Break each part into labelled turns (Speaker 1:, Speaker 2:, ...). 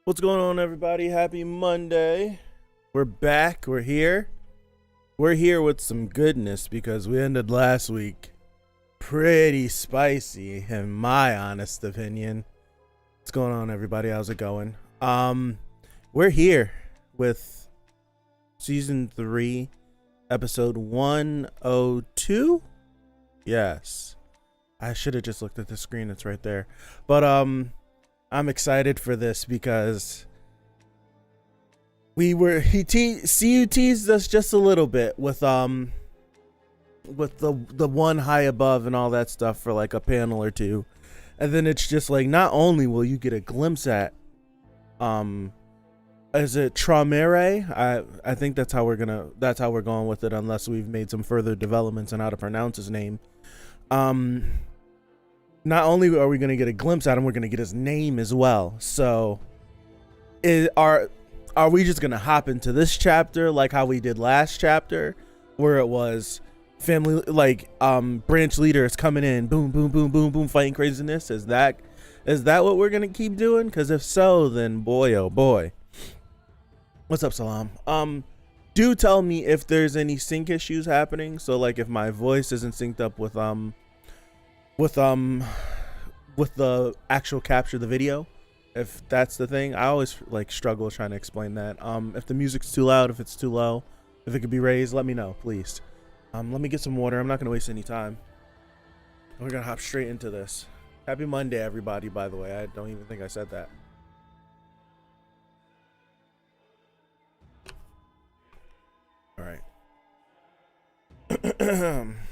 Speaker 1: What's going on, everybody? Happy Monday. We're back. We're here. We're here with some goodness because we ended last week pretty spicy, in my honest opinion. What's going on, everybody? How's it going? We're here with season 3, episode 102. Yes. I should have just looked at the screen. It's right there. But I'm excited for this because he teased us just a little bit with the one high above and all that stuff for like a panel or two, and then it's just like, not only will you get a glimpse at is it Traumere? I think that's how we're going with it, unless we've made some further developments on how to pronounce his name. Not only are we going to get a glimpse at him, we're going to get his name as well. So are we just going to hop into this chapter like how we did last chapter, where it was family, like branch leader is coming in, boom, boom, boom, boom, boom, fighting craziness? Is that what we're going to keep doing? Because if so, then boy, oh boy. What's up, Salam? Do tell me if there's any sync issues happening. So like if my voice isn't synced up with the actual capture of the video, if that's the thing. I always like struggle trying to explain that. If the music's too loud, if it's too low, if it could be raised, let me know, please. Let me get some water. I'm not gonna waste any time. We're gonna hop straight into this. Happy Monday, everybody, by the way. I don't even think I said that. All right.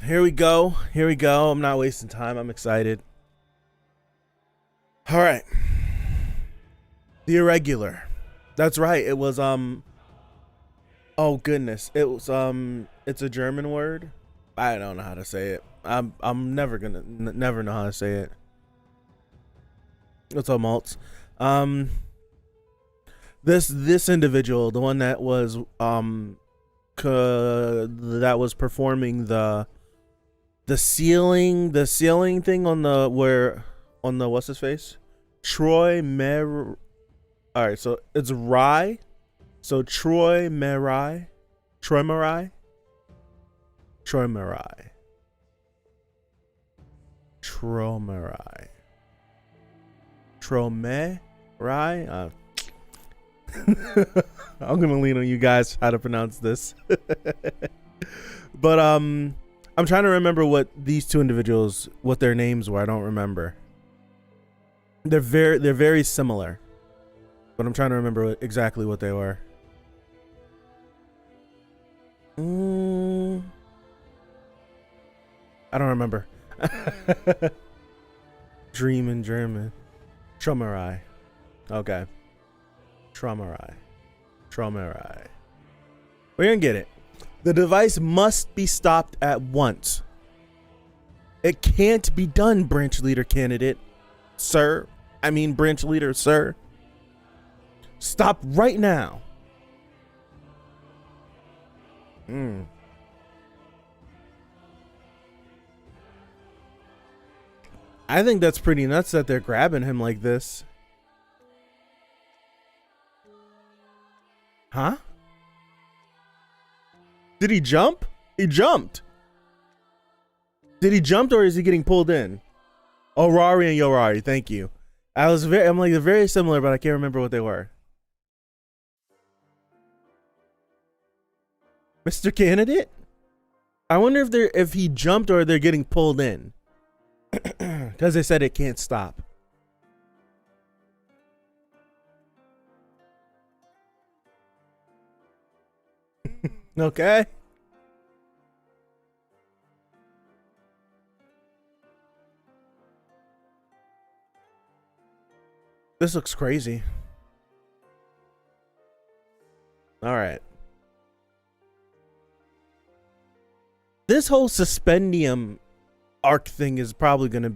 Speaker 1: Here we go. I'm not wasting time. I'm excited. All right. The irregular. That's right. It was oh goodness. It was it's a German word. I don't know how to say it. I'm never know how to say it. What's up, Maltz? This individual, the one that was performing the ceiling thing on the what's his face, Troy Mer. All right, so it's Rye, so Troy Merai, Tromeri. I'm gonna lean on you guys how to pronounce this. But I'm trying to remember what these two individuals, what their names were. I don't remember. They're very similar, but I'm trying to remember exactly what they were. I don't remember. Dream in German. Tromeri. Okay. Tromeri. We're gonna get it. The device must be stopped at once. It can't be done, branch leader candidate, sir. I mean, branch leader, sir. Stop right now. I think that's pretty nuts that they're grabbing him like this. Huh? Did he jump? He jumped. Did he jump, or is he getting pulled in? Oh, Rari and Yorari, thank you. I'm like, they're very similar, but I can't remember what they were. Mr. Candidate? I wonder if he jumped or they're getting pulled in. Because they said it can't stop. Okay. This looks crazy. All right. This whole suspendium arc thing is probably going to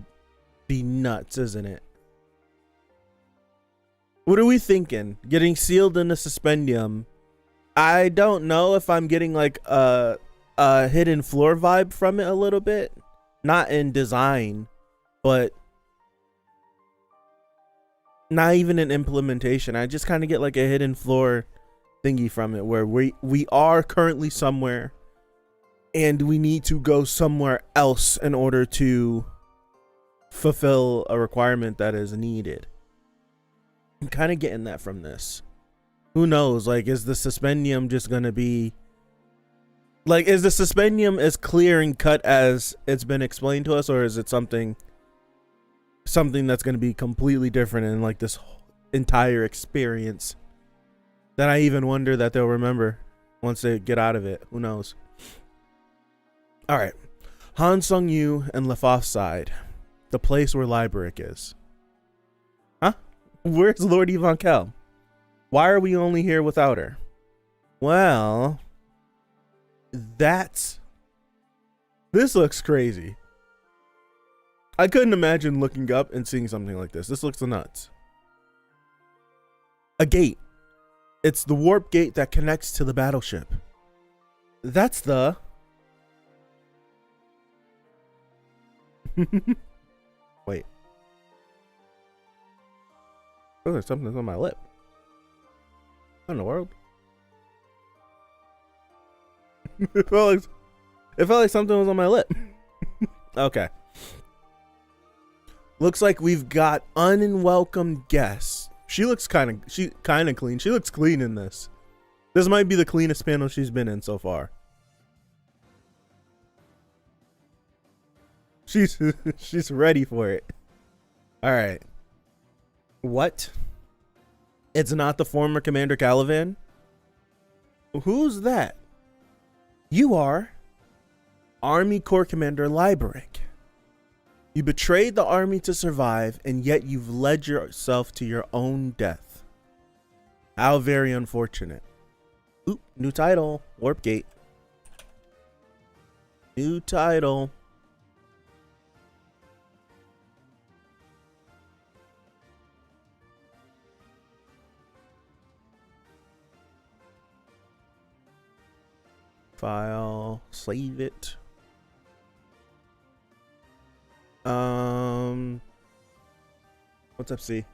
Speaker 1: be nuts, isn't it? What are we thinking? Getting sealed in a suspendium. I don't know if I'm getting like a hidden floor vibe from it a little bit. Not in design, but not even an implementation. I just kind of get like a hidden floor thingy from it, where we are currently somewhere and we need to go somewhere else in order to fulfill a requirement that is needed. I'm kind of getting that from this. Who knows? Like, is the suspendium just gonna be like, is the suspendium as clear and cut as it's been explained to us, or is it something that's gonna be completely different in like this entire experience that I even wonder that they'll remember once they get out of it? Who knows? All right, Han Sung-yu and Lefauve's side, the place where Liberic is. Huh? Where's Lord Ivankel? Why are we only here without her? Well, this looks crazy. I couldn't imagine looking up and seeing something like this. This looks nuts. A gate. It's the warp gate that connects to the battleship. That's the... Wait. Oh, there's something on my lip. What in the world? It felt like something was on my lip. Okay. Looks like we've got unwelcome guests. She kind of clean. She looks clean in this. This might be the cleanest panel she's been in so far. She's ready for it. All right. What? It's not the former Commander Calivan? Who's that? You are Army Corps Commander Liberic. You betrayed the army to survive, and yet you've led yourself to your own death. How very unfortunate. Oop, new title. Warp Gate. New title. File, save it. What's up, C?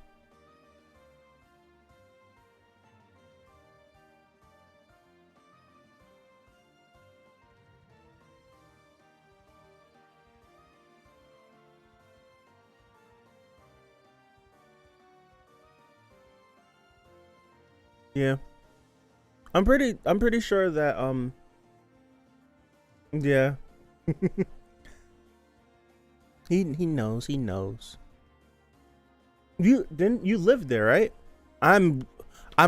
Speaker 1: Yeah. I'm pretty sure that yeah. he knows. You lived there, right? I'm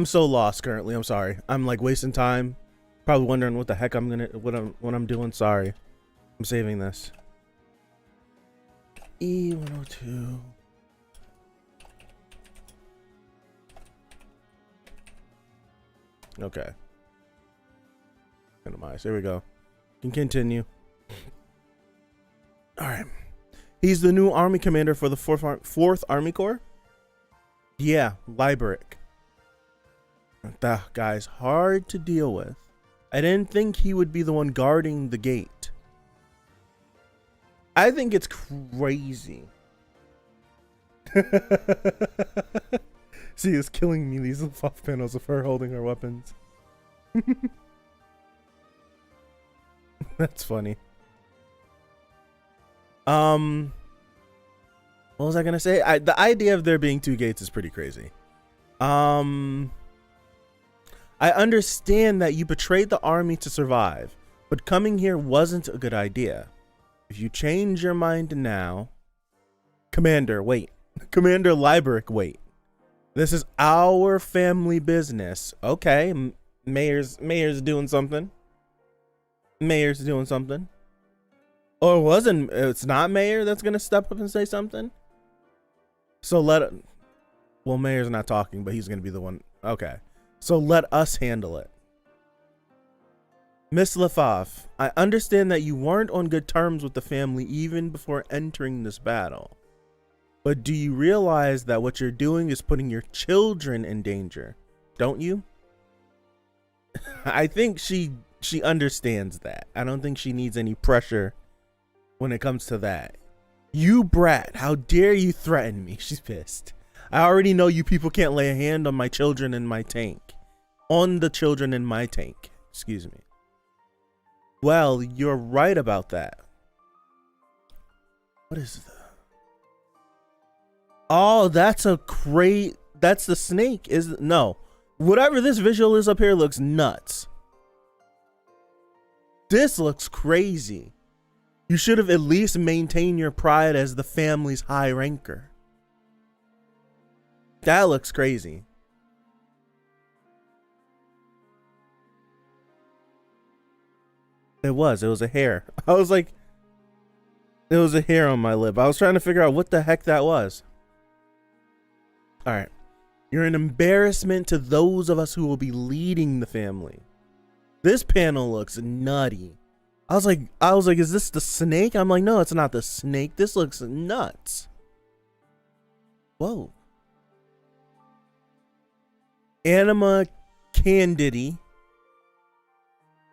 Speaker 1: so lost currently. I'm sorry. I'm like wasting time. Probably wondering what the heck what I'm doing. Sorry. I'm saving this. E102. Okay. Minimize. Here we go. Can continue. All right. He's the new army commander for the 4th Army Corps. Yeah, Liberic. That guy's hard to deal with. I didn't think he would be the one guarding the gate. I think it's crazy. See, it's killing me, these little off panels of her holding her weapons. That's funny. What was I gonna say? The idea of there being 2 gates is pretty crazy. I understand that you betrayed the army to survive, but coming here wasn't a good idea. If you change your mind now, Commander, wait. Commander Liberic, wait. This is our family business. Okay, Mayor's doing something. Mayor's doing something. Or wasn't it's not Mayor that's gonna step up and say something? So well, Mayor's not talking, but he's gonna be the one. Okay. So let us handle it. Miss Lefauve, I understand that you weren't on good terms with the family even before entering this battle. But do you realize that what you're doing is putting your children in danger? Don't you? I think she understands that. I don't think she needs any pressure when it comes to that. You brat, how dare you threaten me? She's pissed. I already know you people can't lay a hand on my children in my tank. On the children in my tank. Excuse me. Well, you're right about that. What is that? Oh, that's a crate. That's the snake. No. Whatever this visual is up here looks nuts. This looks crazy. You should have at least maintained your pride as the family's high ranker. That looks crazy. It was a hair. I was like, it was a hair on my lip. I was trying to figure out what the heck that was. All right. You're an embarrassment to those of us who will be leading the family. This panel looks nutty. I was like, is this the snake? I'm like, no, it's not the snake. This looks nuts. Whoa. Anima Candidi.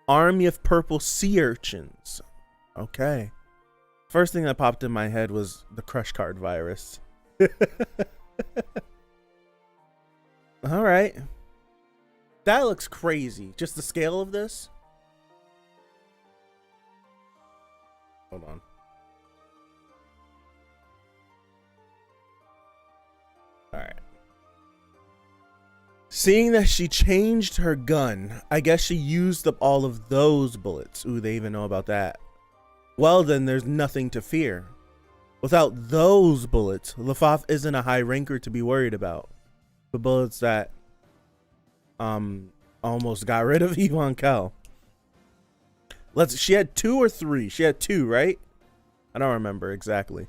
Speaker 1: Army of purple sea urchins. Okay. First thing that popped in my head was the crush card virus. All right. That looks crazy. Just the scale of this. Hold on. All right. Seeing that she changed her gun, I guess she used up all of those bullets. Ooh, they even know about that. Well, then there's nothing to fear. Without those bullets, Lafaf isn't a high ranker to be worried about. The bullets that almost got rid of Ivankel. She had 2 or 3. She had 2, right? I don't remember exactly.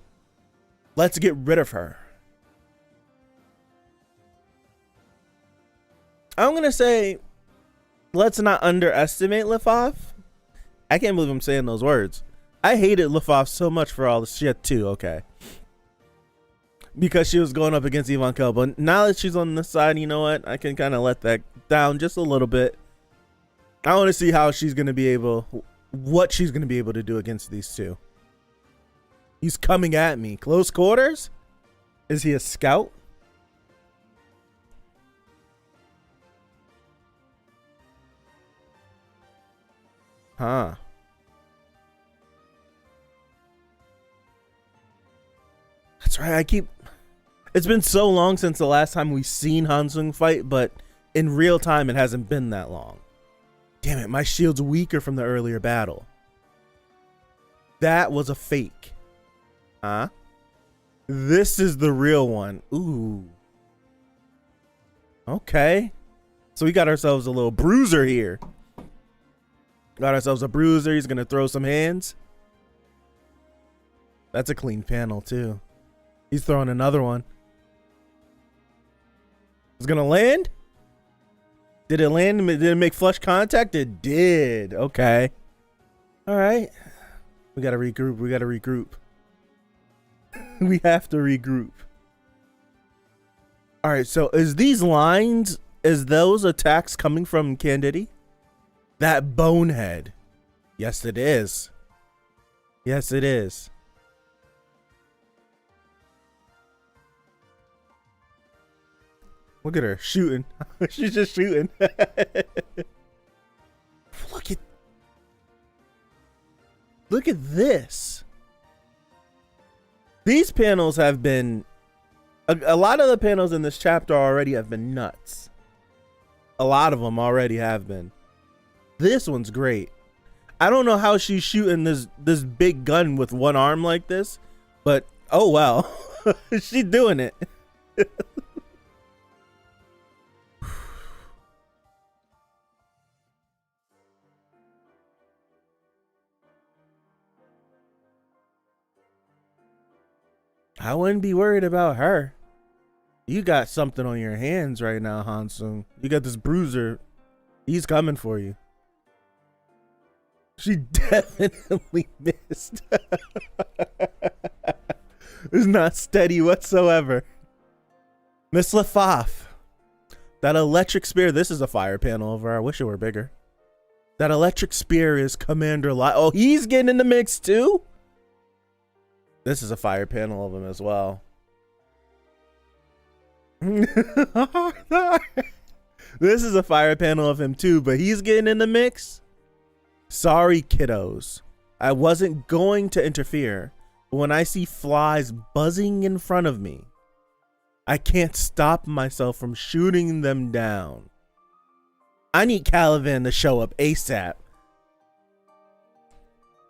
Speaker 1: Let's get rid of her. I'm gonna say, let's not underestimate Lafaf. I can't believe I'm saying those words. I hated Lafaf so much for all this. She had 2, okay. Because she was going up against Ivankel. But now that she's on this side, you know what? I can kind of let that down just a little bit. I want to see how she's going to be able, what she's going to be able to do against these 2. He's coming at me. Close quarters? Is he a scout? Huh. That's right. It's been so long since the last time we've seen Hansung fight, but in real time, it hasn't been that long. Damn it, my shield's weaker from the earlier battle. That was a fake. Huh? This is the real one. Ooh. Okay. So we got ourselves a little bruiser here. Got ourselves a bruiser. He's going to throw some hands. That's a clean panel, too. He's throwing another one. It's going to land? Did it land? Did it make flush contact? It did. Okay. All right. We got to regroup. We got to regroup. We have to regroup. All right. So is these lines, is those attacks coming from Candidi? That bonehead. Yes, it is. Yes, it is. Look at her shooting. She's just shooting. Look at this. These panels have been a lot of the panels in this chapter already have been nuts. A lot of them already have been. This one's great. I don't know how she's shooting this big gun with one arm like this, but oh well. She's doing it. I wouldn't be worried about her. You got something on your hands right now, Hansung. You got this bruiser. He's coming for you. She definitely missed. It's not steady whatsoever. Miss Lafaf. That electric spear. This is a fire panel over. I wish it were bigger. That electric spear is Commander Li. Oh, he's getting in the mix too? This is a fire panel of him as well. This is a fire panel of him too, but he's getting in the mix. Sorry, kiddos. I wasn't going to interfere, but when I see flies buzzing in front of me, I can't stop myself from shooting them down. I need Caliban to show up ASAP.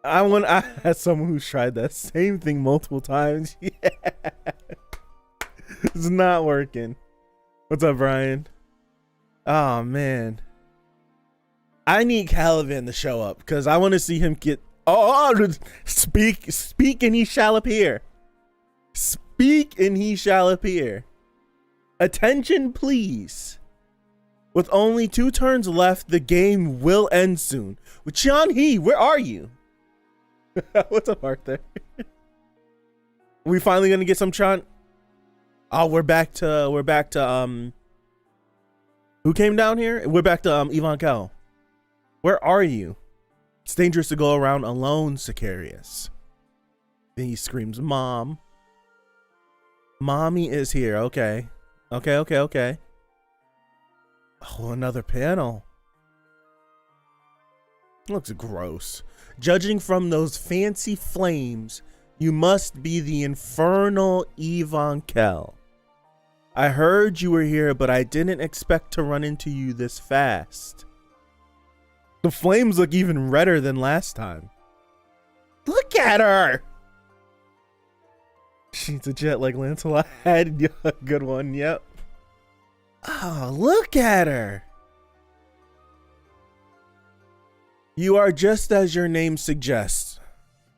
Speaker 1: I had someone who's tried that same thing multiple times. Yeah. It's not working. What's up, Brian? Oh man. I need Caliban to show up because I want to see him get speak and he shall appear. Speak and he shall appear. Attention, please. With only 2 turns left, the game will end soon. With Chan Hee, where are you? What's up, Arthur? We finally gonna get some Chan. Oh, we're back to who came down here? We're back to Ivankel. Where are you? It's dangerous to go around alone, Sicarius. Then he screams, Mom. Mommy is here. Okay. Okay. Oh, another panel. Looks gross. Judging from those fancy flames, you must be the infernal Ivankel. I heard you were here, but I didn't expect to run into you this fast. The flames look even redder than last time. Look at her! She's a jet like Lancelot had. Good one, yep. Oh, look at her! You are just as your name suggests.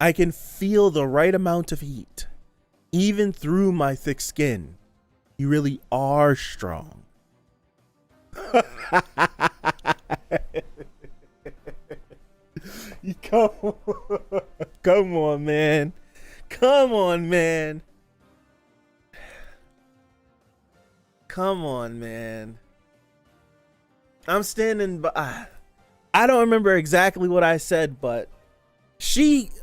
Speaker 1: I can feel the right amount of heat, even through my thick skin. You really are strong. Come on, man. Come on, man. Come on, man. I'm standing by. I don't remember exactly what I said, but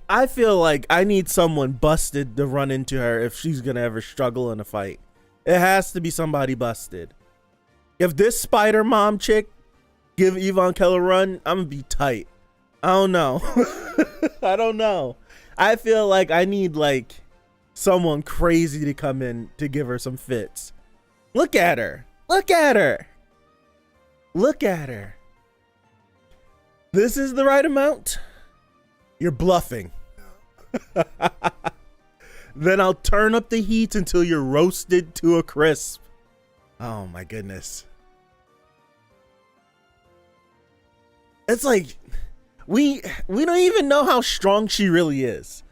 Speaker 1: I feel like I need someone busted to run into her if she's gonna ever struggle in a fight. It has to be somebody busted. If this spider mom chick give Ivankel a run, I'm gonna be tight. I don't know. I don't know. I feel like I need like someone crazy to come in to give her some fits. Look at her. Look at her. Look at her. This is the right amount? You're bluffing. Then I'll turn up the heat until you're roasted to a crisp. Oh my goodness. It's like we don't even know how strong she really is.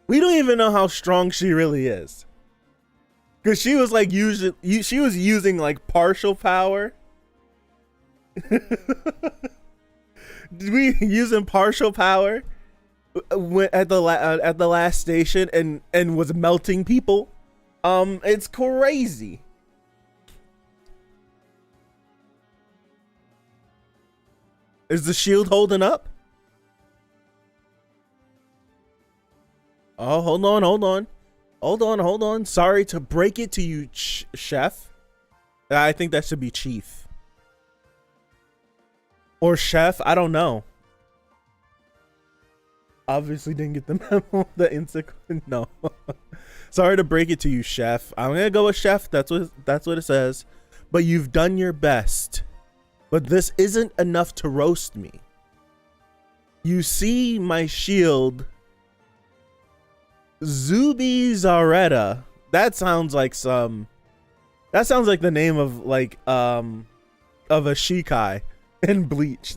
Speaker 1: We don't even know how strong she really is. Cause she was like she was using like partial power. Did we using partial power at the last station and was melting people? It's crazy. Is the shield holding up? Oh, hold on. Sorry to break it to you, chef. I think that should be chief. Or chef, I don't know. Obviously didn't get the memo. The insect, no. Sorry to break it to you, chef. I'm gonna go with chef. That's what it says. But you've done your best. But this isn't enough to roast me. You see my shield, Zubi Zareta. That sounds like the name of like of a Shikai in Bleach.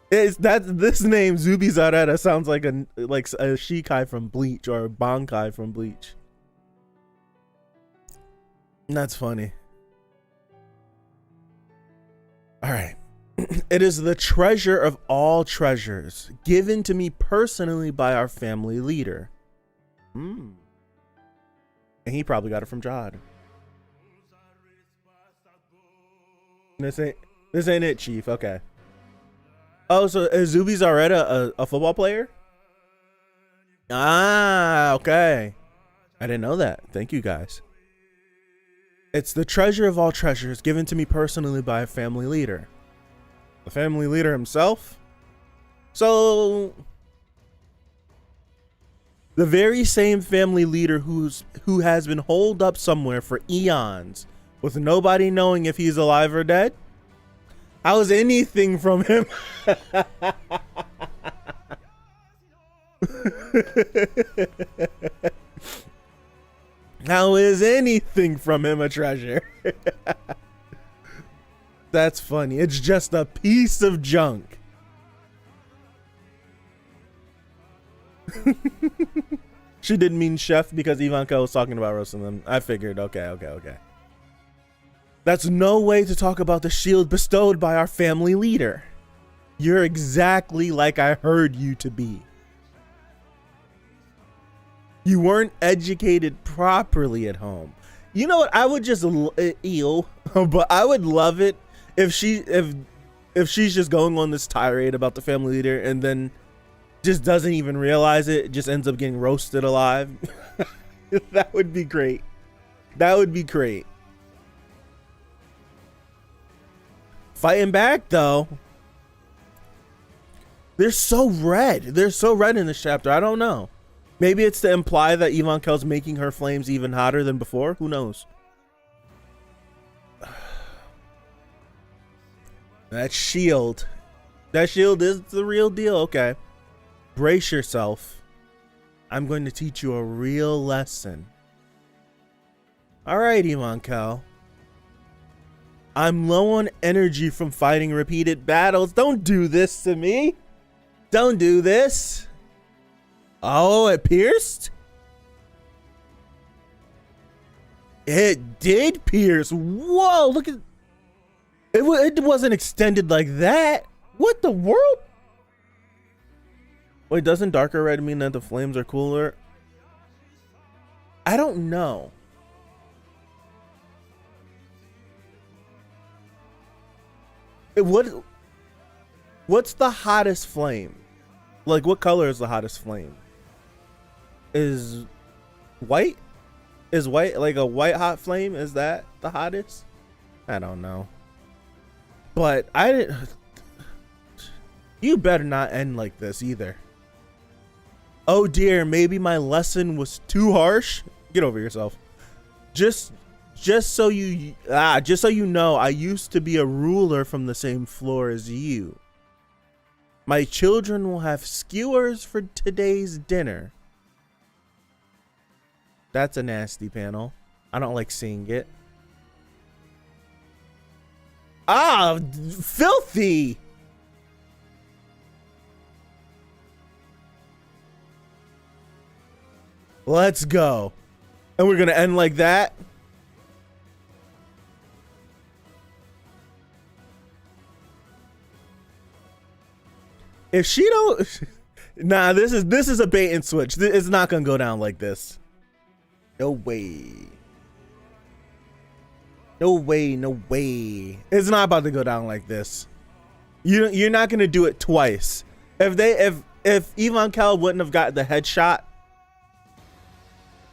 Speaker 1: This name Zubi Zareta sounds like a Shikai from Bleach or a Bankai from Bleach. That's funny. All right. It is the treasure of all treasures, given to me personally by our family leader. And he probably got it from Jod. This ain't it, Chief. Okay. Oh, so is Zubi Zareta a football player? Ah, okay. I didn't know that. Thank you guys. It's the treasure of all treasures given to me personally by a family leader. The family leader himself? So, the very same family leader who has been holed up somewhere for eons with nobody knowing if he's alive or dead? How's anything from him? How is anything from him a treasure? That's funny. It's just a piece of junk. She didn't mean chef because Ivankel was talking about roasting them. I figured. Okay. That's no way to talk about the shield bestowed by our family leader. You're exactly like I heard you to be. You weren't educated properly at home. You know what? I would just but I would love it if she's just going on this tirade about the family leader and then just doesn't even realize it, just ends up getting roasted alive. That would be great. That would be great. Fighting back though. They're so red. They're so red in this chapter. I don't know. Maybe it's to imply that Ivankel's making her flames even hotter than before. Who knows? That shield. That shield is the real deal. Okay. Brace yourself. I'm going to teach you a real lesson. Alright, Ivankel. I'm low on energy from fighting repeated battles. Don't do this to me. Don't do this. Oh, it pierced? It did pierce. Whoa, look at it. It wasn't extended like that. What the world? Wait, doesn't darker red mean that the flames are cooler? I don't know. What's the hottest flame? Like, what color is the hottest flame? Is white? Is white like a white hot flame? Is that the hottest? I don't know. But I didn't. You better not end like this either. Oh dear, maybe my lesson was too harsh. Get over yourself. Just so you know, I used to be a ruler from the same floor as you. My children will have skewers for today's dinner. That's a nasty panel. I don't like seeing it. Ah, filthy. Let's go. And we're gonna end like that. If she don't, nah, this is a bait and switch. It's not gonna go down like this. No way. No way. No way. It's not about to go down like this. You're not gonna do it twice. If Ivankel wouldn't have got the headshot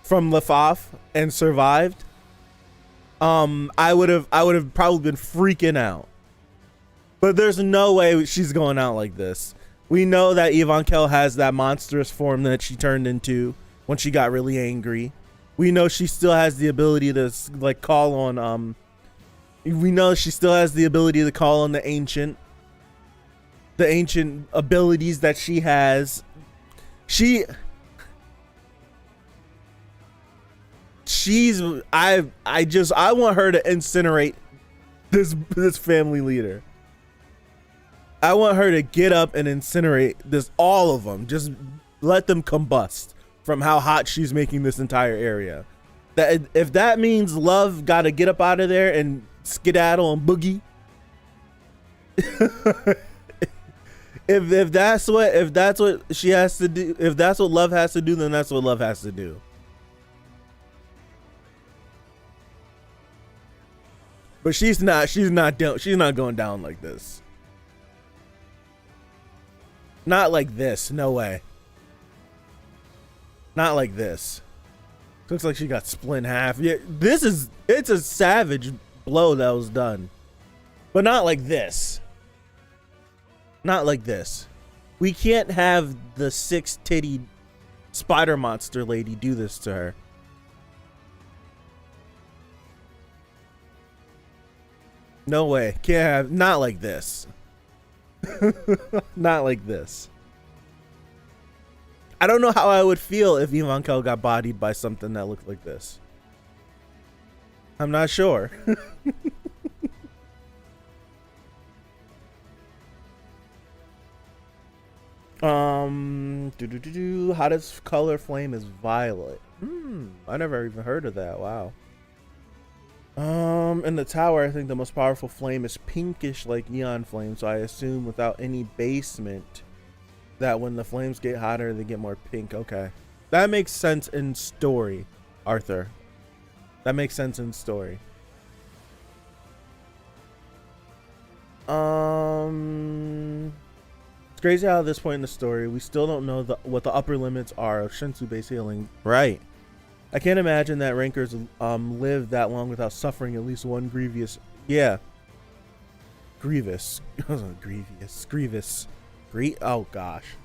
Speaker 1: from Lefaf and survived, I would have probably been freaking out. But there's no way she's going out like this. We know that Ivankel has that monstrous form that she turned into when she got really angry. We know she still has the ability to like call on we know she still has the ability to call on the ancient abilities that she has. I want her to incinerate this family leader. I want her to get up and incinerate all of them. Just let them combust from how hot she's making this entire area. That if that means Love got to get up out of there and skedaddle and boogie. if that's what she has to do, if that's what Love has to do, then that's what Love has to do. But she's not going down like this. Not like this. No way. Not like this. Looks like she got split in half. Yeah, it's a savage blow that was done. But not like this. Not like this. We can't have the 6-titty spider monster lady do this to her. No way. Can't have, not like this. Not like this. I don't know how I would feel if Ivankel got bodied by something that looked like this. I'm not sure. Hottest color flame is violet. I never even heard of that. Wow. In the tower, I think the most powerful flame is pinkish like neon flame, so I assume without any basement that when the flames get hotter, they get more pink. Okay. That makes sense in story, Arthur. That makes sense in story. It's crazy how at this point in the story, we still don't know what the upper limits are of Shinsu-based healing. Right. I can't imagine that rankers live that long without suffering at least one grievous. Yeah. Grievous. Grievous. Oh gosh.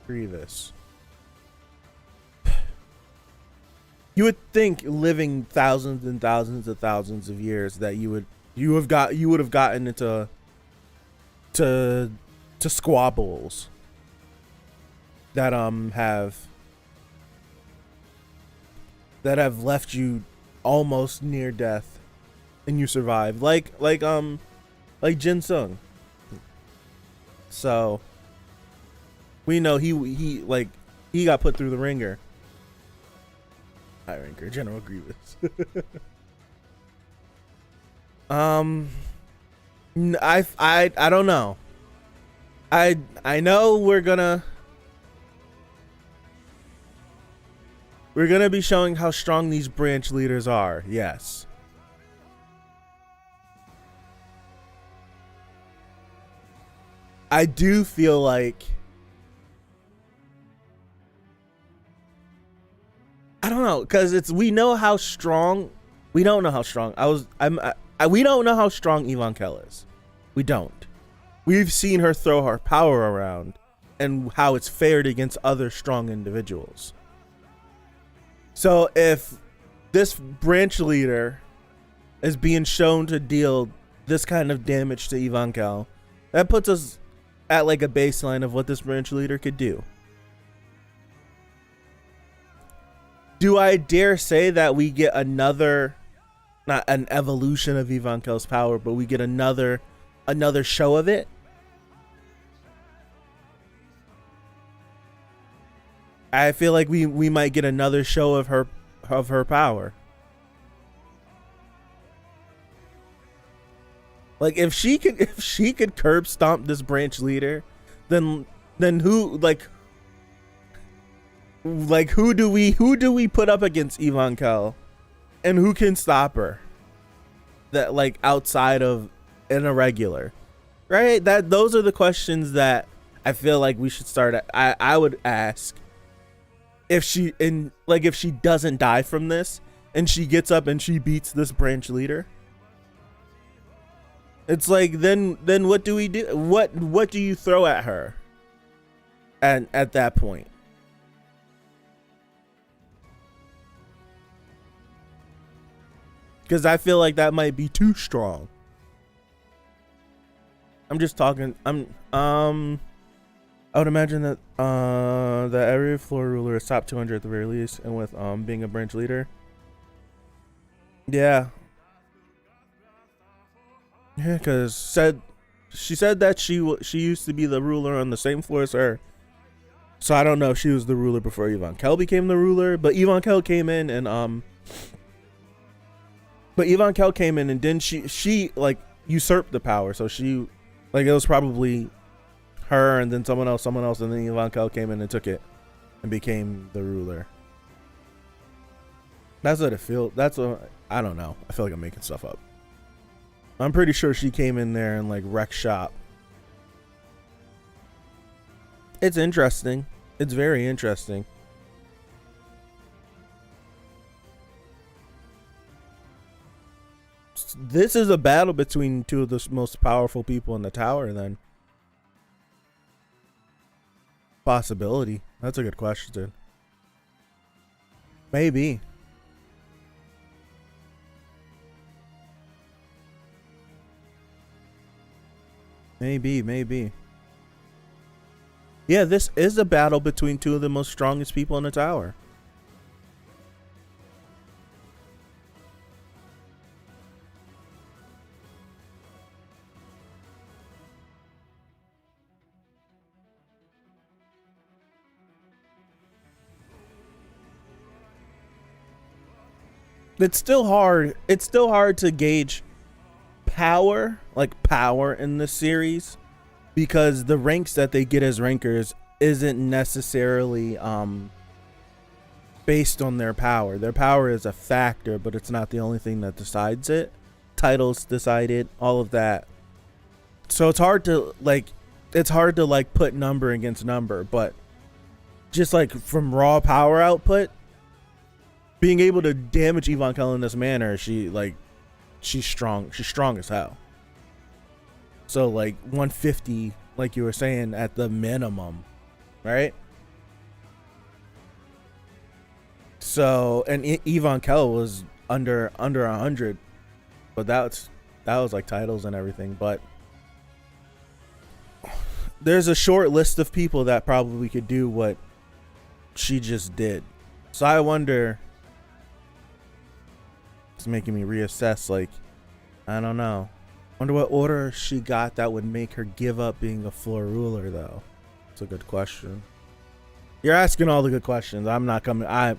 Speaker 1: Grievous. You would think living thousands and thousands of thousands of years that you would have gotten into squabbles that have left you almost near death and you survived, like Jin Sung. So we know he got put through the ringer. High ranker, General Grievous. I don't know. I know we're gonna be showing how strong these branch leaders are. Yes. I do feel like I don't know, because we know how strong. We don't know how strong. We don't know how strong Ivankel is. We don't. We've seen her throw her power around and how it's fared against other strong individuals. So if this branch leader is being shown to deal this kind of damage to Ivankel, that puts us at like a baseline of what this branch leader could do. Do I dare say that we get another, not an evolution of Ivankel's power, but we get another show of it? I feel like we might get another show of her power. Like if she could curb stomp this branch leader, then who who do we put up against Ivankel, and who can stop her? That like outside of an irregular, right? Those are the questions that I feel like we should start. I would ask if she doesn't die from this and she gets up and she beats this branch leader. It's like then what do we do? What do you throw at her? And at that point. Because I feel like that might be too strong. I'm just talking. I would imagine that the area floor ruler is top 200 at the very least, and with being a branch leader. Yeah. Yeah, because she said that she used to be the ruler on the same floor as her. So I don't know if she was the ruler before Ivankel became the ruler, but Ivankel came in and then she like usurped the power. So she like it was probably her and then someone else, and then Ivankel came in and took it and became the ruler. That's what it feels. I don't know. I feel like I'm making stuff up. I'm pretty sure she came in there and like wrecked shop. It's interesting. It's very interesting. this is a battle between two of the most powerful people in the tower, then. Possibility. That's a good question. Maybe. Maybe. Yeah, this is a battle between two of the most strongest people in the tower. It's still hard to gauge power in this series, because the ranks that they get as rankers isn't necessarily based on their power. Their power is a factor, but it's not the only thing that decides it. Titles decide it, all of that. So it's hard to put number against number, but just like from raw power output, being able to damage Ivankel in this manner, she's strong. She's strong as hell. So like 150, like you were saying, at the minimum, right? So, and Ivankel was under 100, but that was like titles and everything. But there's a short list of people that probably could do what she just did. So I wonder. It's making me reassess. Like, I don't know. Wonder what order she got that would make her give up being a floor ruler, though. It's a good question. You're asking all the good questions. I'm not coming. I'm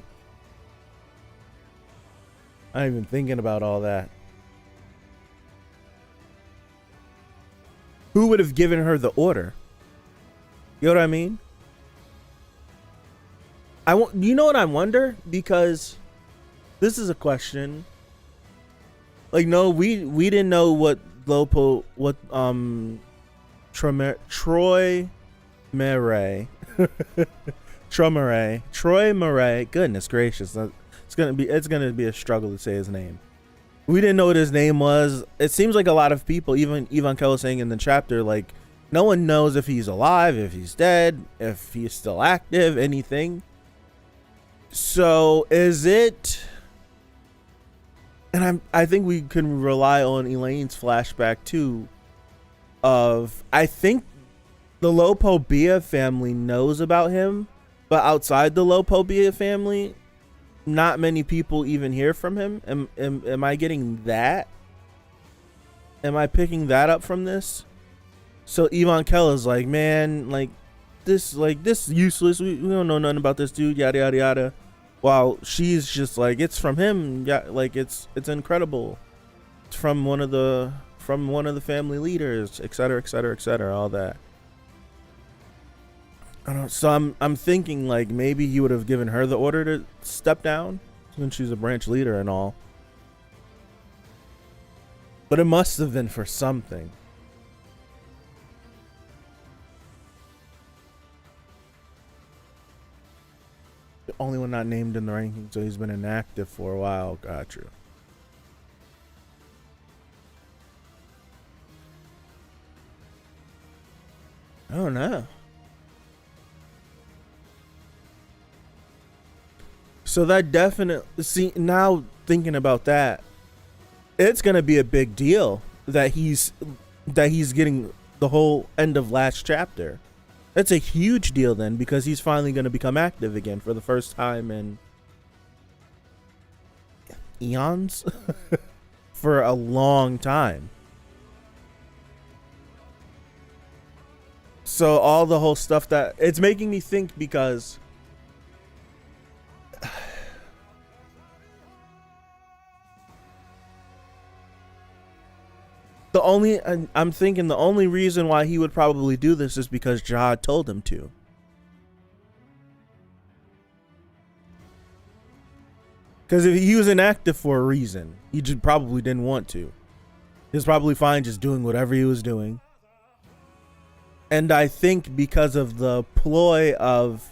Speaker 1: not even thinking about all that. Who would have given her the order? You know what I mean? You know what I wonder? Because this is a question. Like, no, we didn't know what Troy Murray, goodness gracious, it's gonna be a struggle to say his name. We didn't know what his name was. It seems like a lot of people, even Ivankel was saying in the chapter, like, no one knows if he's alive, if he's dead, if he's still active, anything. So is it? And I think we can rely on Elaine's flashback too. I think the Lopobia family knows about him, but outside the Lopobia family, not many people even hear from him. Am I getting that? Am I picking that up from this? So Ivankel is like, man, this useless. We don't know nothing about this dude. Yada yada yada. While she's just like, it's from him. Yeah, like it's incredible. It's from one of the family leaders, etc., etc., etc. All that. I don't know. So I'm thinking like maybe he would have given her the order to step down since she's a branch leader and all. But it must have been for something. The only one not named in the ranking, so he's been inactive for a while. Gotcha. I don't know. So that definitely, see, now thinking about that, it's gonna be a big deal that he's getting the whole end of last chapter. That's a huge deal then, because he's finally going to become active again for the first time in eons. For a long time. So all the whole stuff that it's making me think, because I'm thinking the only reason why he would probably do this is because Jihad told him to. Because if he was inactive for a reason, he just probably didn't want to. He was probably fine just doing whatever he was doing. And I think because of the ploy of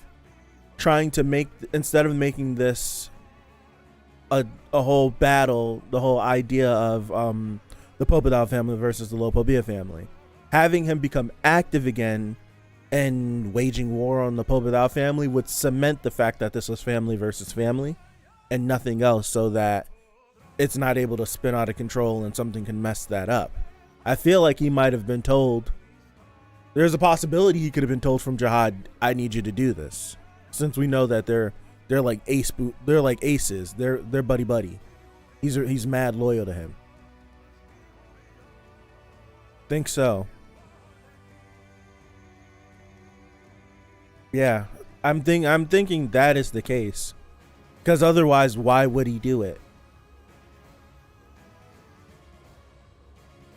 Speaker 1: trying to make, instead of making this a whole battle, the whole idea of the Popedal family versus the Lopobia family. Having him become active again and waging war on the Popedal family would cement the fact that this was family versus family and nothing else, so that it's not able to spin out of control and something can mess that up. I feel like he might have been told, there's a possibility he could have been told from Jihad, I need you to do this, since we know that they're like aces, they're buddy. He's mad loyal to him. Think so. Yeah, I'm thinking that is the case, because otherwise, why would he do it?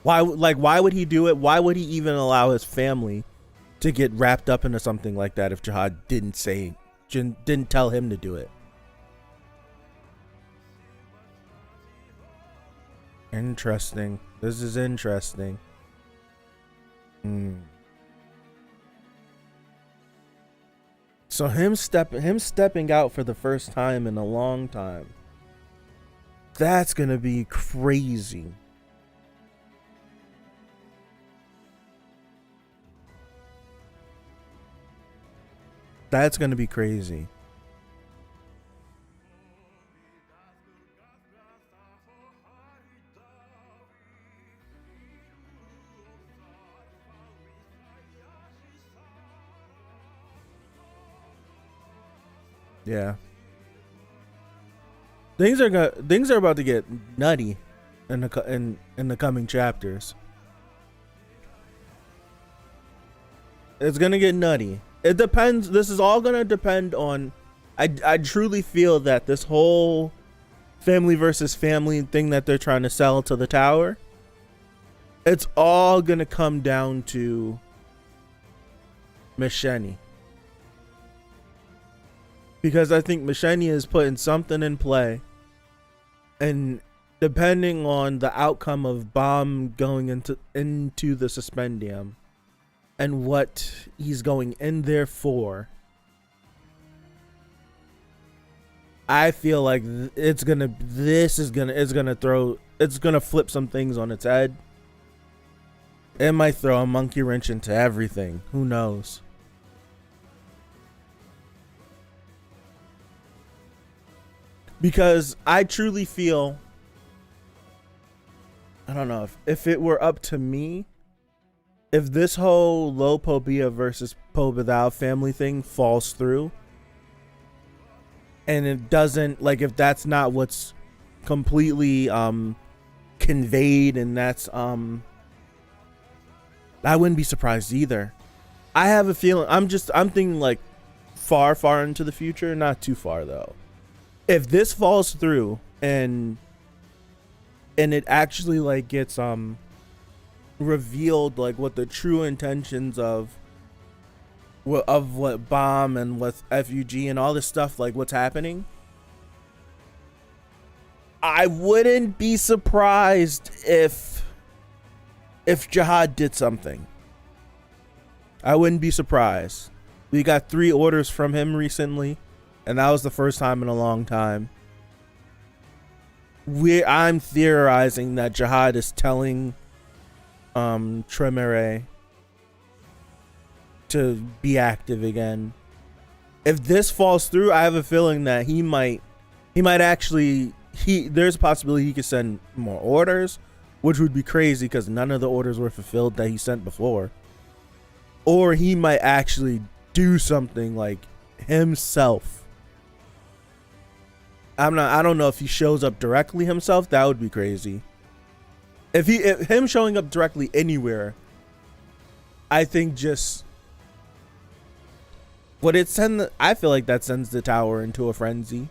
Speaker 1: Why would he do it? Why would he even allow his family to get wrapped up into something like that if Jihad didn't tell him to do it? Interesting. This is interesting. So him stepping out for the first time in a long time. That's gonna be crazy. That's gonna be crazy. Yeah. Things are about to get nutty in the coming chapters. It's gonna get nutty. It depends. This is all gonna depend on. I truly feel that this whole family versus family thing that they're trying to sell to the tower, it's all gonna come down to Misheni. Because I think Misheni is putting something in play, and depending on the outcome of Bomb going into the suspendium and what he's going in there for, I feel like it's gonna flip some things on its head. It might throw a monkey wrench into everything. Who knows? Because I truly feel, I don't know, if it were up to me, if this whole Lopobia versus Pobedal family thing falls through, and it doesn't, like, if that's not what's completely conveyed, and that's I wouldn't be surprised either. I have a feeling, I'm thinking like far into the future, not too far though. If this falls through and it actually like gets revealed, like what the true intentions of what Bomb and with FUG and all this stuff, like what's happening, I wouldn't be surprised if Jihad did something. I wouldn't be surprised. We got 3 orders from him recently, and that was the first time in a long time. I'm theorizing that Jihad is telling Tremere to be active again. If this falls through, I have a feeling that he might actually, there's a possibility he could send more orders, which would be crazy because none of the orders were fulfilled that he sent before. Or he might actually do something like himself. I don't know if he shows up directly himself. That would be crazy. If him showing up directly anywhere, I think just I feel like that sends the tower into a frenzy,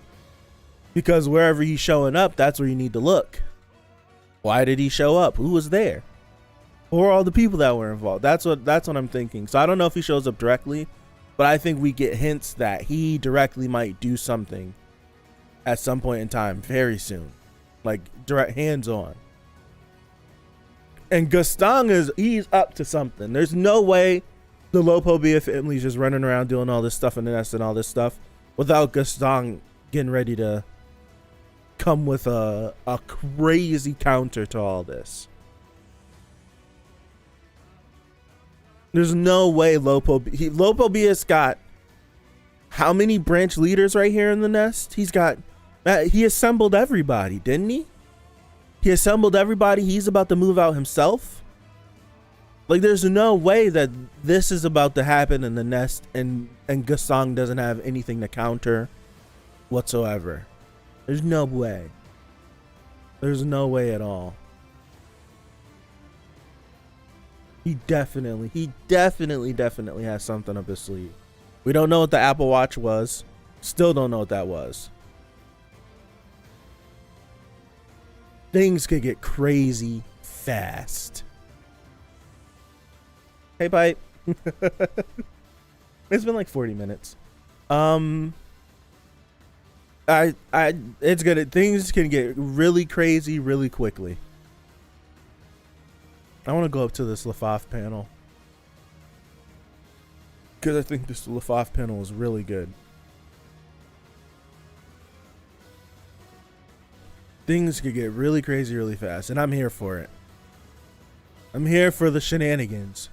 Speaker 1: because wherever he's showing up, that's where you need to look. Why did he show up? Who was there? Who are all the people that were involved? That's what I'm thinking. So I don't know if he shows up directly, but I think we get hints that he directly might do something at some point in time very soon, like direct hands-on. And Gaston he's up to something. There's no way the Lopobia family's just running around doing all this stuff in the nest and all this stuff without Gaston getting ready to come with a crazy counter to all this. There's no way Lopo Bias got how many branch leaders right here in the nest? He assembled everybody, didn't he? He assembled everybody. He's about to move out himself. Like, there's no way that this is about to happen in the nest and Gasong doesn't have anything to counter whatsoever. There's no way. There's no way at all. He definitely has something up his sleeve. We don't know what the Apple Watch was. Still don't know what that was. Things could get crazy fast. Hey, Pipe. It's been like 40 minutes. Things can get really crazy really quickly. I want to go up to this Lafaf panel because I think this Lafaf panel is really good. Things could get really crazy really fast, and I'm here for it. I'm here for the shenanigans.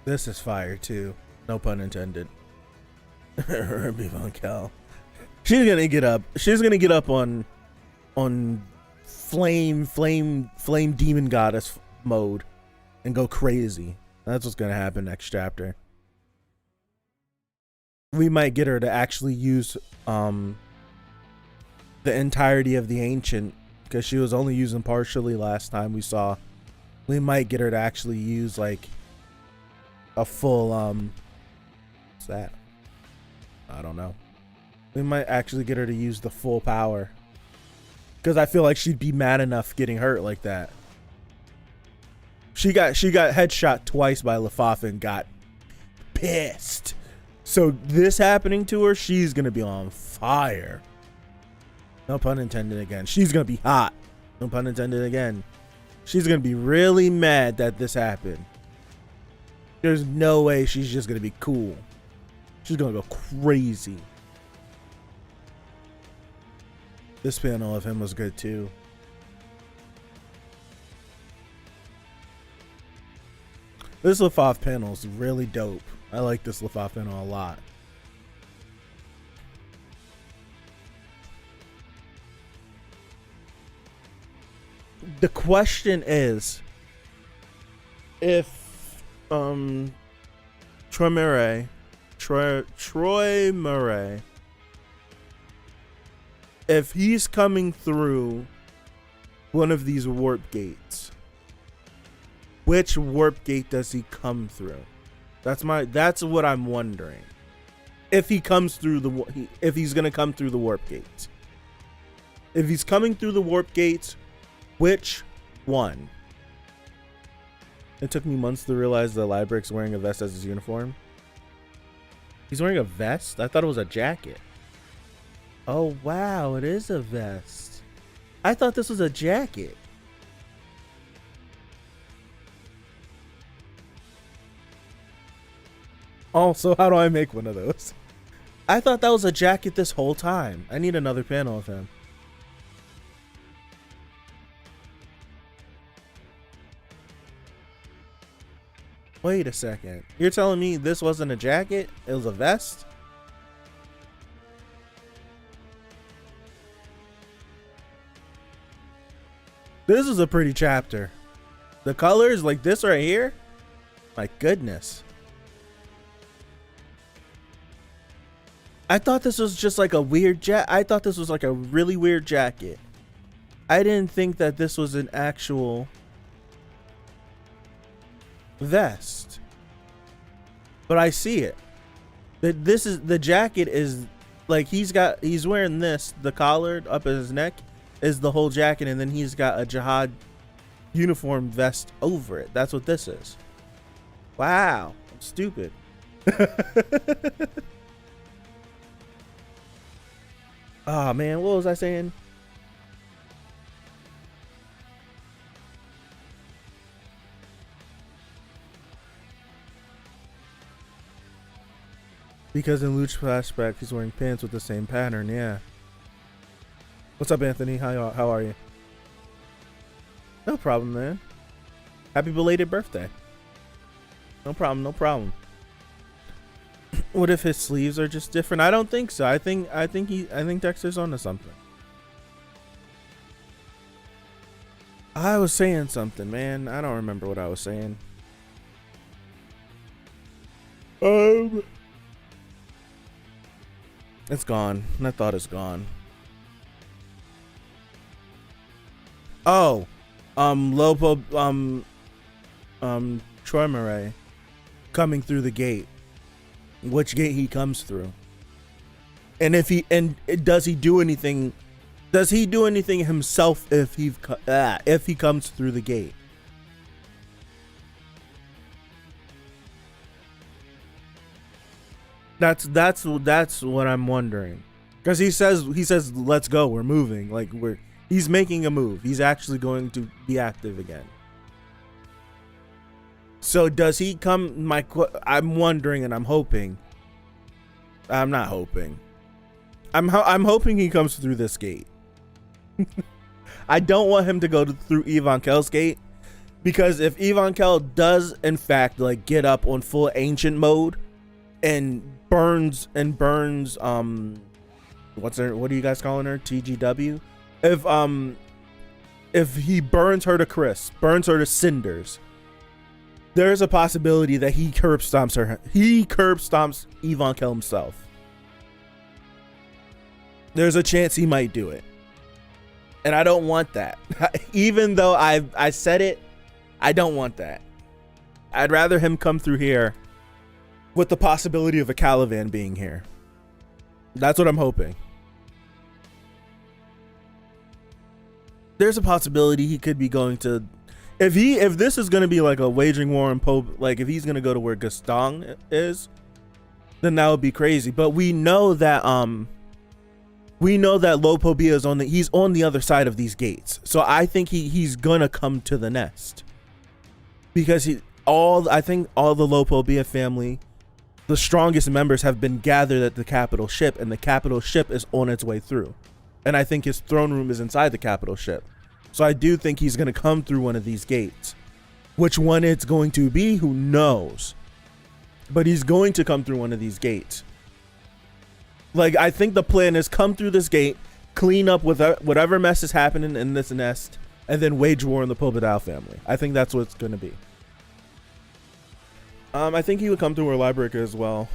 Speaker 1: This is fire too. No pun intended. Ivankel. She's gonna get up. She's gonna get up on flame demon goddess mode and go crazy. That's what's gonna happen next chapter. We might get her to actually use the entirety of the ancient because she was only using partially last time we saw. We might get her to actually use like a full what's that? I don't know. We might actually get her to use the full power because I feel like she'd be mad enough getting hurt like that. She got headshot twice by Lafaf and got pissed. So this happening to her, she's gonna be on fire. No pun intended again. She's gonna be hot. No pun intended again. She's gonna be really mad that this happened. There's no way she's just gonna be cool. She's gonna go crazy. This panel of him was good too. This Lafaf panel is really dope. I like this Lafaf panel a lot. The question is, if Troy Murray, if he's coming through one of these warp gates, which warp gate does he come through? That's what I'm wondering. If he comes through if he's gonna come through the warp gates. If he's coming through the warp gates, which one? It took me months to realize that Liebrecht's wearing a vest as his uniform. He's wearing a vest? I thought it was a jacket. Oh wow, it is a vest. I thought this was a jacket. Also, how do I make one of those? I thought that was a jacket this whole time. I need another panel of him. Wait a second. You're telling me this wasn't a jacket? It was a vest? This is a pretty chapter. The colors like this right here? My goodness. I thought this was just like a weird I thought this was like a really weird jacket. I didn't think that this was an actual vest. But I see it. That this is the jacket is like he's wearing this, the collar up his neck is the whole jacket, and then he's got a jihad uniform vest over it. That's what this is. Wow. I'm stupid. Oh man, what was I saying? Because in Luch flashback, he's wearing pants with the same pattern. Yeah. What's up, Anthony? How are you? No problem, man. Happy belated birthday. No problem. No problem. What if his sleeves are just different? I don't think so. I think Dexter's onto something. I was saying something, man. I don't remember what I was saying. It's gone. I thought it's gone. Oh, Lopo, Troy Murray coming through the gate. Which gate he comes through, and does he do anything? Does he do anything himself if he comes through the gate? That's what I'm wondering, because he says let's go, we're moving, like he's making a move. He's actually going to be active again. So does he come? I'm wondering, and I'm hoping. I'm not hoping. I'm hoping he comes through this gate. I don't want him to go through Ivankel's gate, because if Ivankel does in fact like get up on full ancient mode and burns what are you guys calling her, TGW, if he burns her to crisp, burns her to cinders, there's a possibility that he curb stomps her. He curb stomps Ivankel himself. There's a chance he might do it, and I don't want that. Even though I said it, I don't want that. I'd rather him come through here with the possibility of a Caliban being here. That's what I'm hoping. There's a possibility he could be going to, if this is going to be like a waging war in Pope, like if he's going to go to where Gaston is, then that would be crazy. But we know that Lopobia is he's on the other side of these gates. So I think he's going to come to the nest, because I think all the Lopobia family, the strongest members, have been gathered at the capital ship, and the capital ship is on its way through. And I think his throne room is inside the capital ship. So I do think he's going to come through one of these gates. Which one it's going to be, who knows? But he's going to come through one of these gates. Like, I think the plan is come through this gate, clean up with whatever mess is happening in this nest, and then wage war on the Pobedal family. I think that's what it's going to be. I think he would come through where Librick is as well.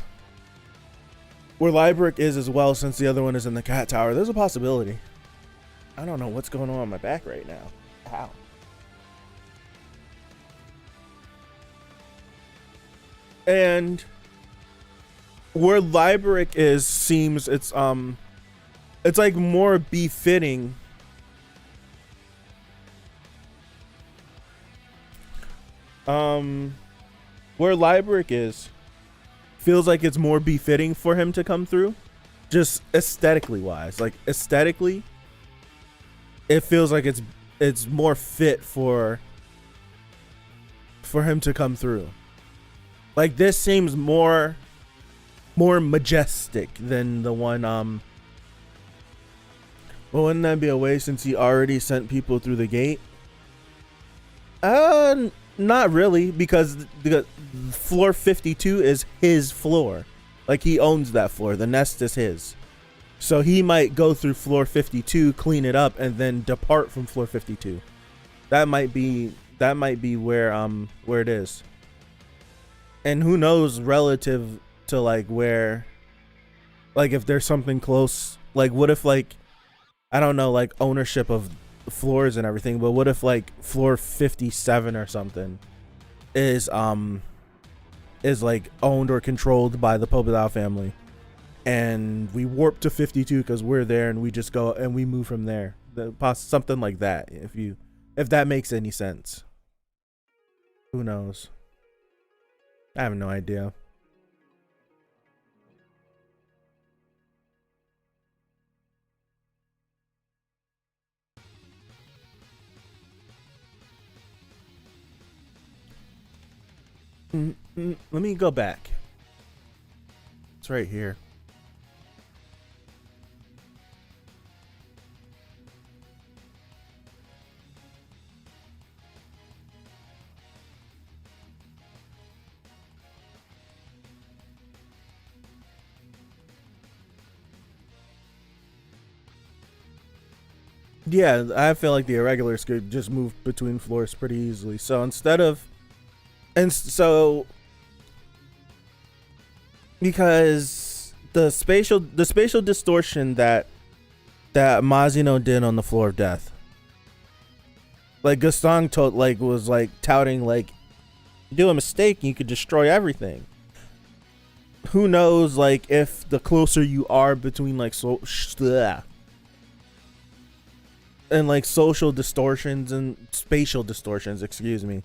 Speaker 1: Where Librick is as well, since the other one is in the cat tower. There's a possibility. I don't know what's going on my back right now. Ow. And where Librick is seems it's like more befitting. Where Librick is feels like it's more befitting for him to come through, just aesthetically wise. Like aesthetically, it feels like it's more fit for him to come through. Like this seems more majestic than the one. Well, wouldn't that be a waste since he already sent people through the gate? Not really, because the floor 52 is his floor. Like he owns that floor. The nest is his. So he might go through floor 52, clean it up, and then depart from floor 52. That might be where it is. And who knows, relative to like where, like if there's something close, like what if like, I don't know, like ownership of floors and everything, but what if like floor 57 or something is like owned or controlled by the Pobedal family, and we warp to 52 because we're there, and we just go and we move from there. Something like that, if that makes any sense. Who knows? I have no idea. Let me go back. It's right here. Yeah, I feel like the irregulars could just move between floors pretty easily. So instead of, and so because the spatial distortion that Mazino did on the floor of death, like Gaston was like touting like, you do a mistake, you could destroy everything. Who knows, like if the closer you are between like and like social distortions and spatial distortions, excuse me,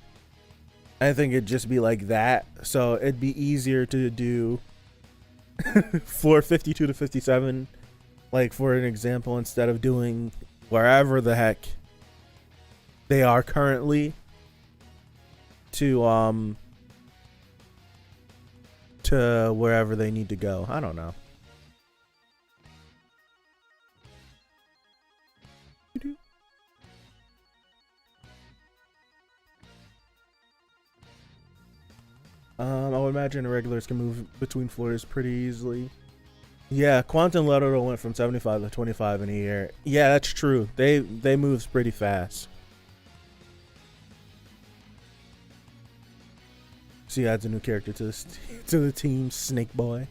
Speaker 1: I think it'd just be like that. So it'd be easier to do floor 52 to 57, like for an example, instead of doing wherever the heck they are currently to wherever they need to go. I don't know. I would imagine irregulars can move between floors pretty easily. Yeah, Quantum Letter went from 75 to 25 in a year. Yeah, that's true. They moves pretty fast. She adds a new character to the team, Snake Boy.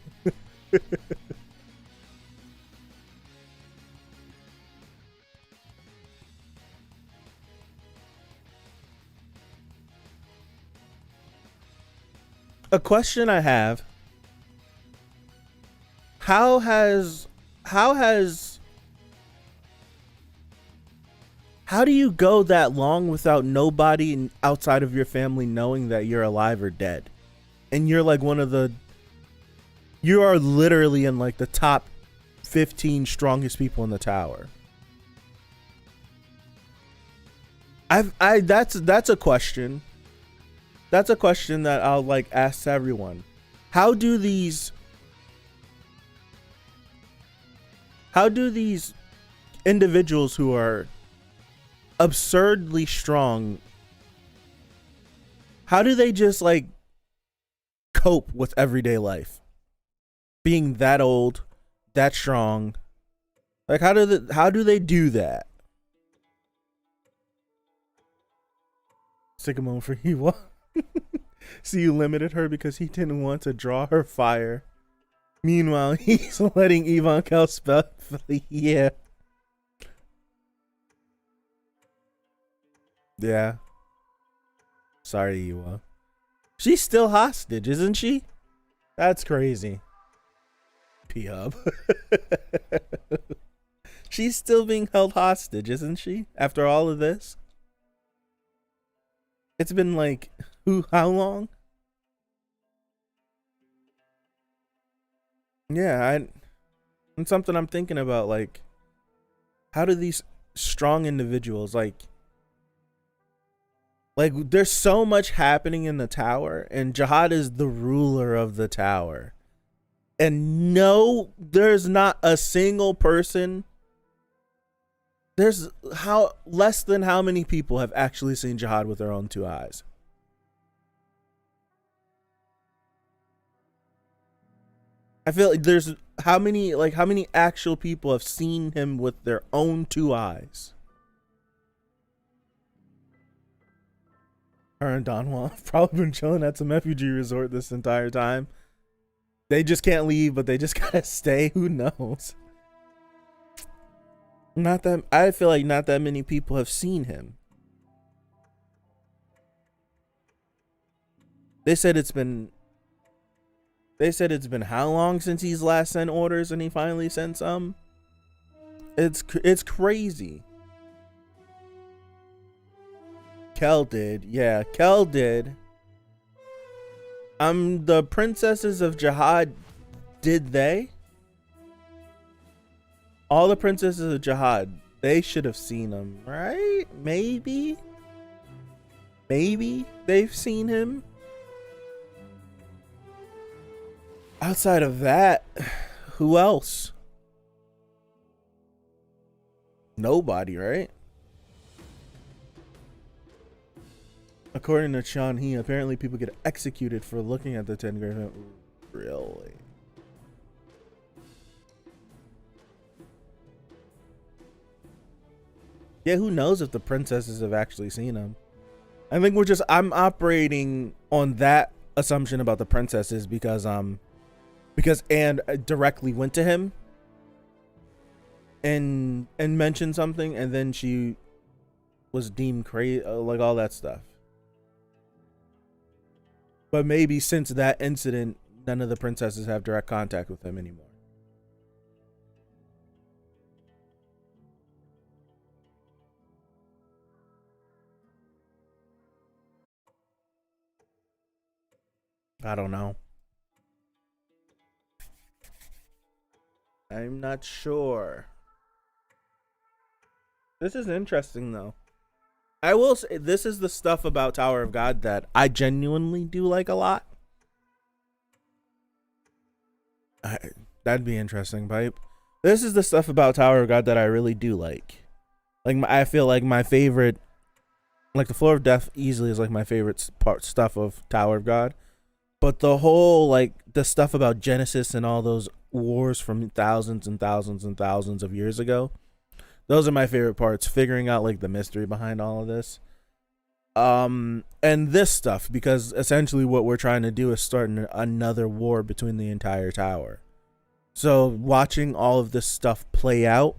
Speaker 1: A question I have: How do you go that long without nobody outside of your family knowing that you're alive or dead? And you're like you are literally in like the top 15 strongest people in the tower. That's a question. That's a question that I'll like ask everyone. How do these individuals who are absurdly strong, how do they just like cope with everyday life? Being that old, that strong. Like how do they do that? Take a moment for Ewa. See, you limited her because he didn't want to draw her fire. Meanwhile, he's letting Ivankel spell. Yeah. Yeah. Sorry, Ewa. She's still hostage, isn't she? That's crazy. P-Hub. She's still being held hostage, isn't she? After all of this? It's been like, how long? Yeah, it's something I'm thinking about, like, how do these strong individuals, like there's so much happening in the tower, and Jihad is the ruler of the tower. And no, there's not a single person. There's less than how many people have actually seen Jihad with their own two eyes? I feel like there's how many actual people have seen him with their own two eyes? Her and Donwa have probably been chilling at some refugee resort this entire time. They just can't leave, but they just gotta stay. Who knows? I feel like not that many people have seen him. They said it's been how long since he's last sent orders, and he finally sent some? It's crazy. Kel did. Yeah, Kel did. The princesses of Jihad, did they? All the princesses of Jihad, they should have seen him, right? Maybe they've seen him. Outside of that, who else? Nobody, right? According to Sean He, apparently people get executed for looking at the 10 Griffin. Really? Yeah, who knows if the princesses have actually seen him? I think I'm operating on that assumption about the princesses because Anne directly went to him and mentioned something, and then she was deemed crazy, like all that stuff. But maybe since that incident, none of the princesses have direct contact with him anymore. I don't know. I'm not sure. This is interesting, though. I will say this is the stuff about Tower of God that I genuinely do like a lot. That'd be interesting, Pipe. This is the stuff about Tower of God that I really do like. Like, I feel like my favorite, like the Floor of Death easily is like my favorite stuff of Tower of God. But the whole, like, the stuff about Genesis and all those wars from thousands and thousands and thousands of years ago, those are my favorite parts, figuring out like the mystery behind all of this. And this stuff, because essentially what we're trying to do is start another war between the entire tower. So watching all of this stuff play out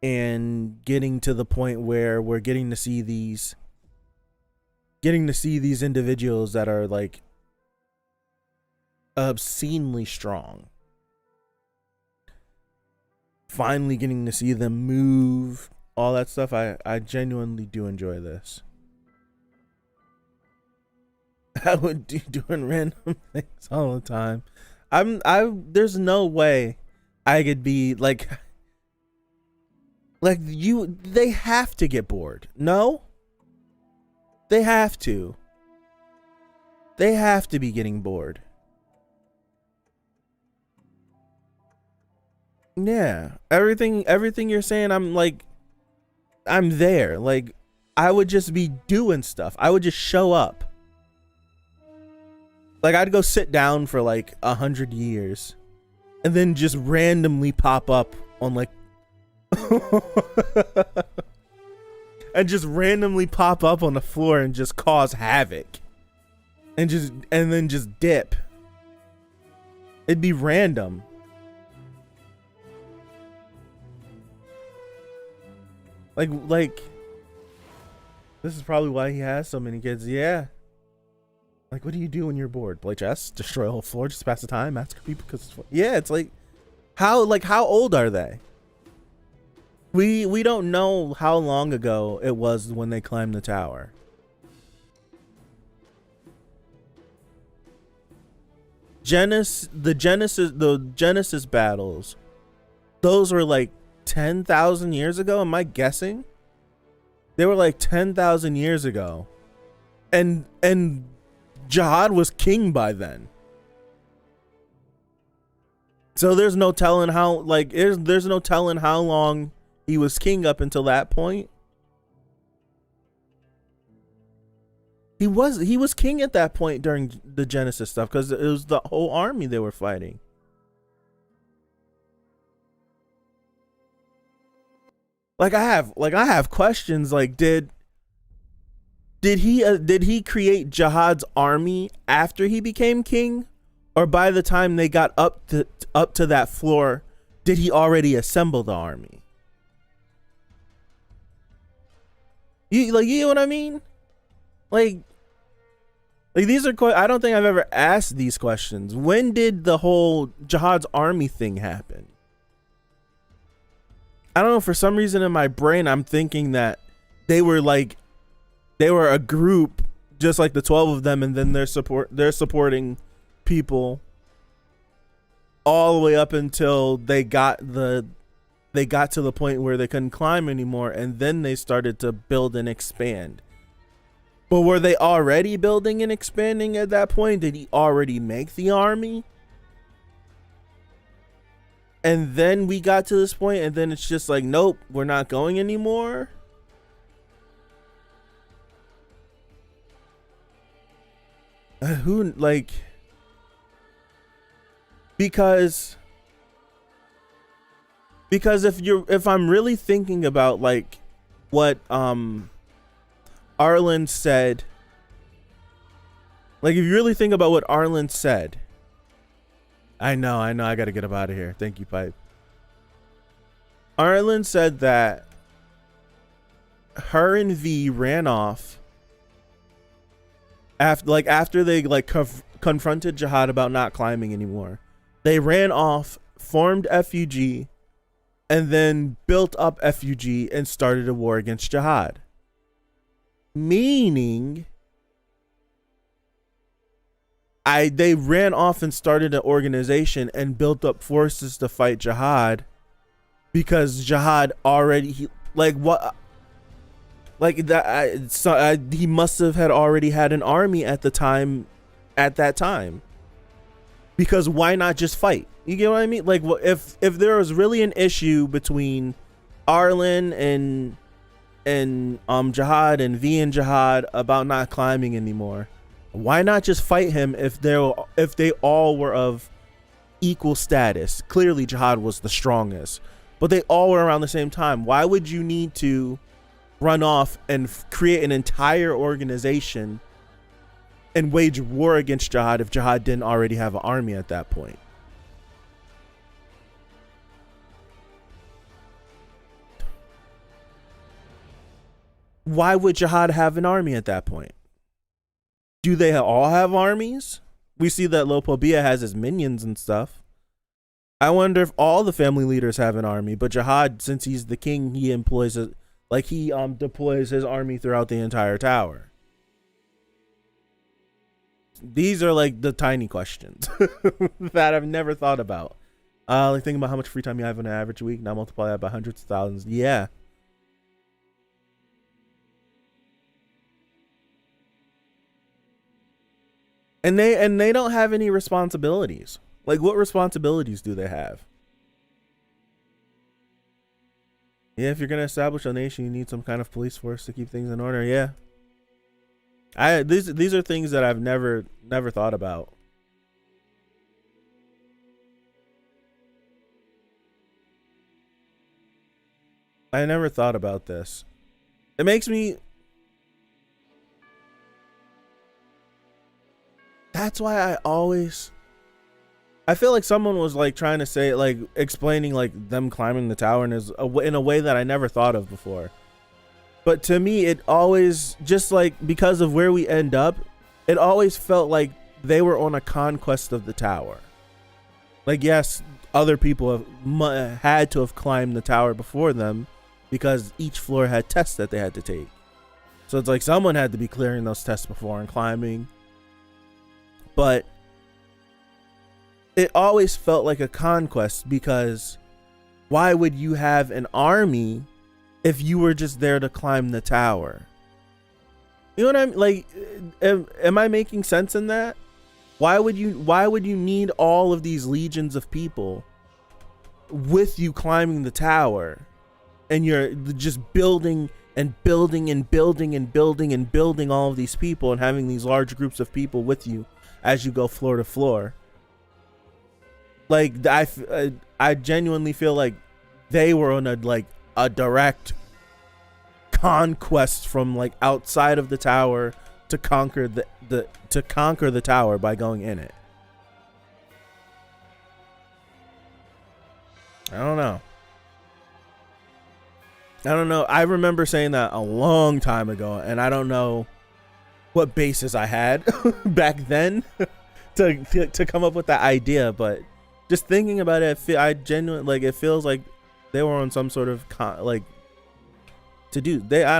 Speaker 1: and getting to the point where we're getting to see these individuals that are like obscenely strong. Finally getting to see them move, all that stuff. I genuinely do enjoy this. I would do doing random things all the time. There's no way I could be like you. They have to get bored. No, they have to. They have to be getting bored. Yeah, everything you're saying, I'm there. Like, I would just be doing stuff. I would just show up. Like, I'd go sit down for like 100 years and then just randomly pop up on like and just randomly pop up on the floor and just cause havoc and then just dip. It'd be random. Like this is probably why he has so many kids. Yeah. Like, what do you do when you're bored? Play chess? Destroy a whole floor? Just pass the time? Ask people because it's fun. Yeah, it's like how old are they? We don't know how long ago it was when they climbed the tower. The Genesis battles, those were like 10,000 years ago. Am I guessing? They were like 10,000 years ago, and Jihad was king by then. So there's no telling how there's no telling how long he was king up until that point. He was king at that point during the Genesis stuff because it was the whole army they were fighting. I have questions. Like, did he create Jihad's army after he became king, or by the time they got up to that floor, did he already assemble the army? You know what I mean? Like these are I don't think I've ever asked these questions. When did the whole Jihad's army thing happen? I don't know, for some reason in my brain I'm thinking that they were a group just like the 12 of them, and then they're supporting people all the way up until they got to the point where they couldn't climb anymore, and then they started to build and expand. But were they already building and expanding at that point? Did he already make the army? And then we got to this point, and then it's just like, nope, we're not going anymore. Who, like, because if I'm really thinking about like what Arlen said, like if you really think about what Arlen said, I know, I gotta get up out of here. Thank you, Pipe. Arlen said that her and V ran off after they confronted Jihad about not climbing anymore. They ran off, formed FUG, and then built up FUG and started a war against Jihad. Meaning, they ran off and started an organization and built up forces to fight Jihad because Jihad already, he must have had already had an army at that time. Because why not just fight? You get what I mean? Like, if there was really an issue between Arlen and Jihad and V and Jihad about not climbing anymore, why not just fight him if they all were of equal status? Clearly Jihad was the strongest, but they all were around the same time. Why would you need to run off and create an entire organization and wage war against Jihad if Jihad didn't already have an army at that point? Why would Jihad have an army at that point? Do they all have armies? We see that Lopobia has his minions and stuff. I wonder if all the family leaders have an army, but Jihad, since he's the king, he employs deploys his army throughout the entire tower. These are like the tiny questions that I've never thought about. Like thinking about how much free time you have on an average week. Now multiply that by hundreds of thousands. Yeah. And they don't have any responsibilities. Like, what responsibilities do they have? Yeah, if you're gonna establish a nation, you need some kind of police force to keep things in order. Yeah. These are things that I've never thought about. I never thought about this. It makes me. That's why I feel like someone was like trying to say, like, explaining like them climbing the tower in a way that I never thought of before. But to me, it always, just like because of where we end up, it always felt like they were on a conquest of the tower. Like, yes, other people had to have climbed the tower before them because each floor had tests that they had to take. So it's like someone had to be clearing those tests before and climbing. But it always felt like a conquest, because why would you have an army if you were just there to climb the tower? You know what I'm like? Am I making sense in that? Why would you need all of these legions of people with you climbing the tower, and you're just building and building and building and building and building all of these people and having these large groups of people with you as you go floor to floor? Like, I genuinely feel like they were on a direct conquest from like outside of the tower to conquer the tower by going in it. I don't know. I remember saying that a long time ago, and I don't know what basis I had back then to come up with that idea, but just thinking about it, I genuinely, like, it feels like they were on some sort of I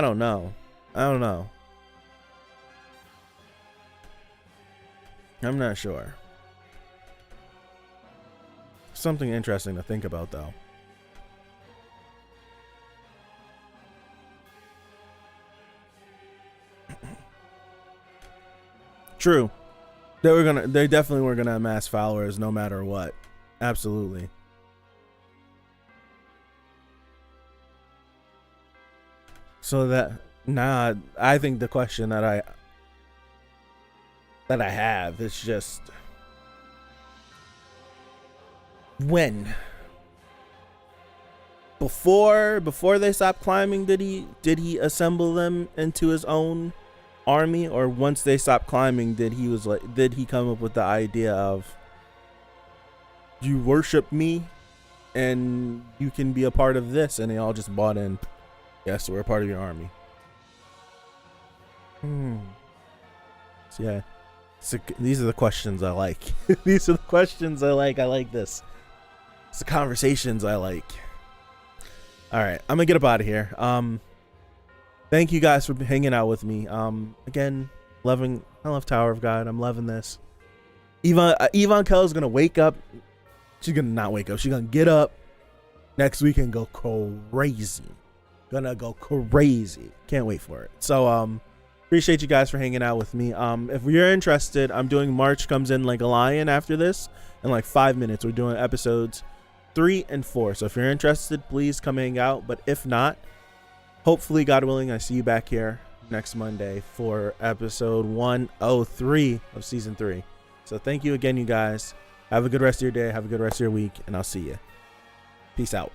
Speaker 1: don't know. I'm not sure. Something interesting to think about, though. True. They definitely were gonna amass followers no matter what. Absolutely. So I think the question that I have is just when before they stopped climbing, did he assemble them into his own army, or once they stopped climbing did he come up with the idea of, you worship me and you can be a part of this, and they all just bought in? Yes, we're a part of your army. So yeah, these are the questions I like. These are the questions I like. I like this. It's the conversations I like. All right, I'm gonna get up out of here. Thank you guys for hanging out with me. Again, I love Tower of God. I'm loving this. Ivankel is gonna wake up. She's gonna not wake up. She's gonna get up next week and go crazy. Gonna go crazy. Can't wait for it. So appreciate you guys for hanging out with me. If you're interested, I'm doing March Comes In Like a Lion after this in like 5 minutes. We're doing episodes 3 and 4. So if you're interested, please come hang out. But if not, hopefully, God willing, I see you back here next Monday for episode 103 of season 3. So thank you again, you guys. Have a good rest of your day. Have a good rest of your week, and I'll see you. Peace out.